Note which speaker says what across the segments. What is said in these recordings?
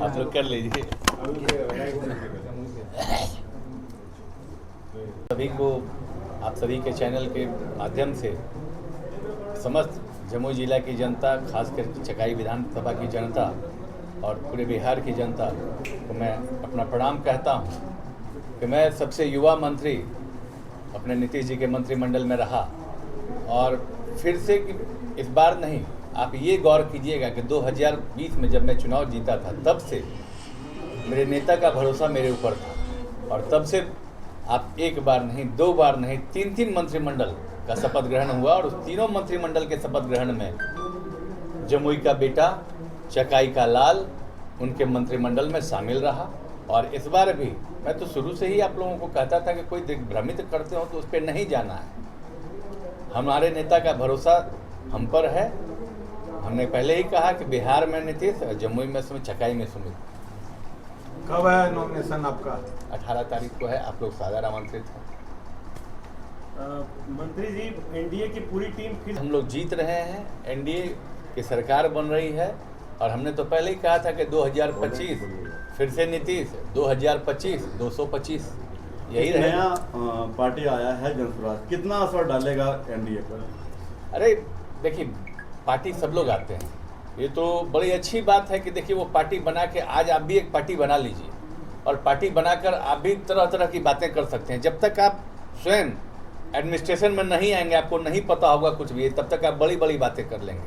Speaker 1: आप लोग कर लीजिए। सभी को, आप सभी के चैनल के माध्यम से समस्त जमुई जिला की जनता, खासकर चकाई विधानसभा की जनता और पूरे बिहार की जनता को मैं अपना प्रणाम कहता हूं कि मैं सबसे युवा मंत्री अपने नीतीश जी के मंत्रिमंडल में रहा। और फिर से कि इस बार नहीं, आप ये गौर कीजिएगा कि 2020 में जब मैं चुनाव जीता था तब से मेरे नेता का भरोसा मेरे ऊपर था, और तब से आप एक बार नहीं, दो बार नहीं, तीन मंत्रिमंडल का शपथ ग्रहण हुआ। और उस तीनों मंत्रिमंडल के शपथ ग्रहण में जमुई का बेटा, चकाई का लाल उनके मंत्रिमंडल में शामिल रहा। और इस बार भी मैं तो शुरू से ही आप लोगों को कहता था कि कोई भ्रमित करते हो तो उस पर नहीं जाना है। हमारे नेता का भरोसा हम पर है। हमने पहले ही कहा कि बिहार में नीतीश, जमुई में सुमित, चकाई में सुमित।
Speaker 2: कब है नॉमिनेशन आपका?
Speaker 1: 18 तारीख को है। आप लोग सादर आमंत्रित हैं।
Speaker 3: मंत्री जी, एनडीए की पूरी टीम फिर
Speaker 1: हम लोग जीत रहे हैं, एनडीए की सरकार बन रही है। और हमने तो पहले ही कहा था कि 2025 फिर से नीतीश, 2025 225 यही
Speaker 4: नया
Speaker 1: रहेगा।
Speaker 4: पार्टी आया है जनसुराज, कितना असर डालेगा एनडीए पर?
Speaker 1: अरे देखिए, पार्टी सब लोग आते हैं, ये तो बड़ी अच्छी बात है कि देखिए वो पार्टी बना के आज आप भी एक पार्टी बना लीजिए, और पार्टी बनाकर आप भी तरह तरह की बातें कर सकते हैं। जब तक आप स्वयं एडमिनिस्ट्रेशन में नहीं आएंगे, आपको नहीं पता होगा कुछ भी, तब तक आप बड़ी बड़ी बातें कर लेंगे।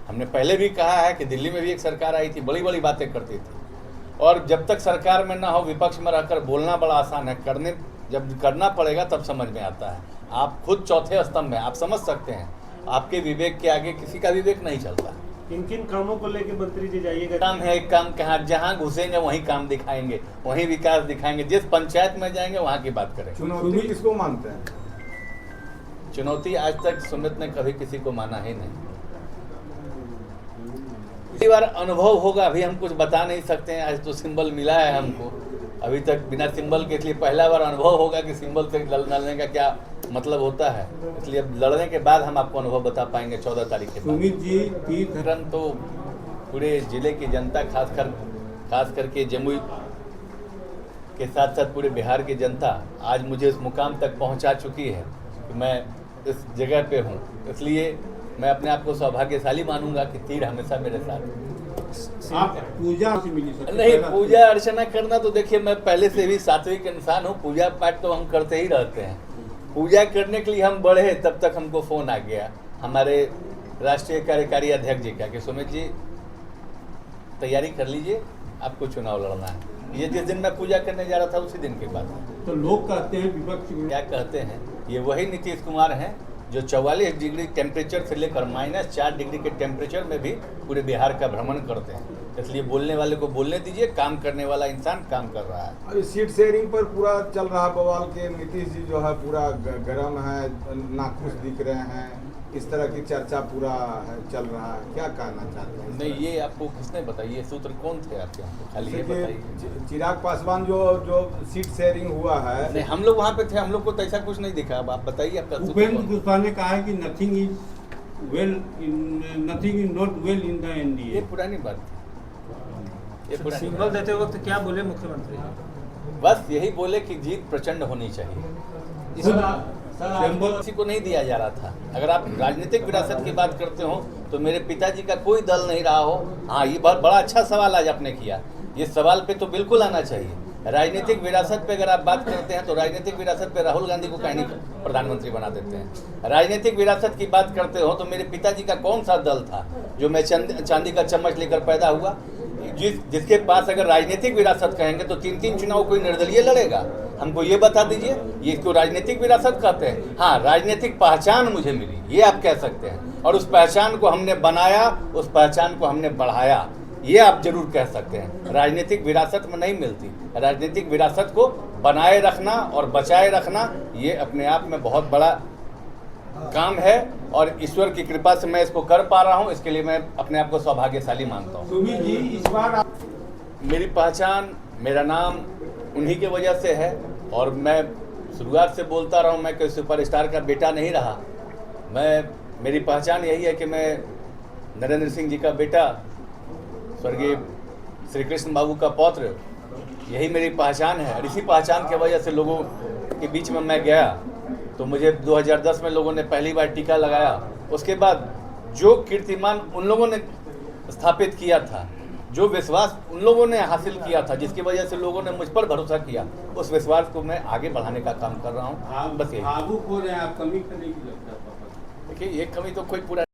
Speaker 1: हमने पहले भी कहा है कि दिल्ली में भी एक सरकार आई थी, बड़ी बड़ी बातें करती थी। और जब तक सरकार में ना हो, विपक्ष में रहकर बोलना बड़ा आसान है, करने जब करना पड़ेगा तब समझ में आता है। आप खुद चौथे स्तंभ में, आप समझ सकते हैं, आपके विवेक के आगे किसी का विवेक नहीं चलता।
Speaker 3: किन कामों को लेकर मंत्री जी जाइएगा?
Speaker 1: काम है, एक काम कहाँ, जहाँ घुसेंगे वहीं काम दिखाएंगे, वहीं विकास दिखाएंगे। जिस पंचायत में जाएंगे वहाँ की बात करेंगे।
Speaker 2: चुनौती किसको मानते हैं?
Speaker 1: चुनौती आज तक सुमित ने कभी किसी को माना ही नहीं। इसी बार अनुभव होगा, अभी हम कुछ बता नहीं सकते हैं। आज तो सिंबल मिला है हमको, अभी तक बिना सिंबल के, इसलिए पहला बार अनुभव होगा कि सिंबल से लड़ने का क्या मतलब होता है। इसलिए अब लड़ने के बाद हम आपको अनुभव बता पाएंगे 14 तारीख के बाद।
Speaker 2: सुमित जी,
Speaker 1: तो पूरे जिले की जनता, खास करके जमुई के साथ साथ पूरे बिहार की जनता आज मुझे इस मुकाम तक पहुंचा चुकी है कि मैं इस जगह पे हूं। इसलिए मैं अपने आप को सौभाग्यशाली मानूंगा कि तीर हमेशा मेरे साथ।
Speaker 2: आप पूजा से मिली सकते?
Speaker 1: नहीं, पूजा अर्चना करना तो देखिए, मैं पहले से भी सात्विक इंसान हूँ। पूजा पाठ तो हम करते ही रहते हैं। पूजा करने के लिए हम बढ़े तब तक हमको फ़ोन आ गया हमारे राष्ट्रीय कार्यकारी अध्यक्ष जी का कि सुमित जी तैयारी कर लीजिए, आपको चुनाव लड़ना है। ये जिस दिन मैं पूजा करने जा रहा था उसी दिन की बात है।
Speaker 2: तो लोग कहते हैं विपक्ष
Speaker 1: क्या कहते हैं, ये वही नीतीश कुमार हैं जो 44 डिग्री टेम्परेचर से लेकर -4 डिग्री के टेम्परेचर में भी पूरे बिहार का भ्रमण करते हैं। इसलिए बोलने वाले को बोलने दीजिए, काम करने वाला इंसान काम कर रहा है।
Speaker 2: अभी सीट शेयरिंग पर पूरा चल रहा बवाल के नीतीश जी जो है पूरा गरम है, नाखुश दिख रहे हैं, इस तरह की चर्चा पूरा चल रहा है। क्या कहना चाहते हैं?
Speaker 1: नहीं, ये आपको किसने बताई? ये सूत्र कौन थे आपके यहाँ? खाली ये बताइए।
Speaker 2: चिराग पासवान जो सीट शेयरिंग हुआ है।
Speaker 1: नहीं, हम लोग वहाँ पे थे, हम लोग को तो ऐसा कुछ नहीं दिखा। अब आप बताइए आपका सूत्र
Speaker 5: उपेंद्र
Speaker 1: कौन?
Speaker 5: कुशवाहा ने कहा है कि nothing is not well in the
Speaker 1: ये
Speaker 5: एनडीए।
Speaker 1: पुरानी बात थी, ये पुरानी
Speaker 3: सिंबल
Speaker 1: बात।
Speaker 3: देते वक्त क्या बोले मुख्यमंत्री?
Speaker 1: बस यही बोले कि जीत प्रचंड होनी चाहिए। किसी को नहीं दिया जा रहा था। अगर आप राजनीतिक विरासत की बात करते हो तो मेरे पिताजी का कोई दल नहीं रहा हो। हाँ, ये बहुत बड़ा अच्छा सवाल आज आपने किया। ये सवाल पे तो बिल्कुल आना चाहिए। राजनीतिक विरासत पे अगर आप बात करते हैं तो राजनीतिक विरासत पे राहुल गांधी को कहीं प्रधानमंत्री बना देते हैं। राजनीतिक विरासत की बात करते हो तो मेरे पिताजी का कौन सा दल था जो मैं चांदी का चम्मच लेकर पैदा हुआ? जिसके पास अगर राजनीतिक विरासत कहेंगे तो 3 चुनाव कोई निर्दलीय लड़ेगा? हमको ये बता दीजिए, ये इसको राजनीतिक विरासत कहते हैं? हाँ, राजनीतिक पहचान मुझे मिली, ये आप कह सकते हैं। और उस पहचान को हमने बनाया, उस पहचान को हमने बढ़ाया, ये आप जरूर कह सकते हैं। राजनीतिक विरासत में नहीं मिलती। राजनीतिक विरासत को बनाए रखना और बचाए रखना, ये अपने आप में बहुत बड़ा काम है। और ईश्वर की कृपा से मैं इसको कर पा रहा हूँ, इसके लिए मैं अपने आप को सौभाग्यशाली मानता हूँ।
Speaker 2: सुमित जी, इस बार
Speaker 1: मेरी पहचान, मेरा नाम उन्हीं के वजह से है। और मैं शुरुआत से बोलता रहा हूँ, मैं कोई सुपरस्टार का बेटा नहीं रहा। मेरी पहचान यही है कि मैं नरेंद्र सिंह जी का बेटा, स्वर्गीय श्री कृष्ण बाबू का पौत्र, यही मेरी पहचान है। और इसी पहचान की वजह से लोगों के बीच में मैं गया, तो मुझे 2010 में लोगों ने पहली बार टीका लगाया। उसके बाद जो कीर्तिमान उन लोगों ने स्थापित किया था, जो विश्वास उन लोगों ने हासिल किया था, जिसकी वजह से लोगों ने मुझ पर भरोसा किया, उस विश्वास को मैं आगे बढ़ाने का काम कर रहा हूँ। बस यही।
Speaker 5: भावुक हो रहे हैं आप, कमी करने की लगता है पापा।
Speaker 1: देखिए, ये कमी तो कोई पूरा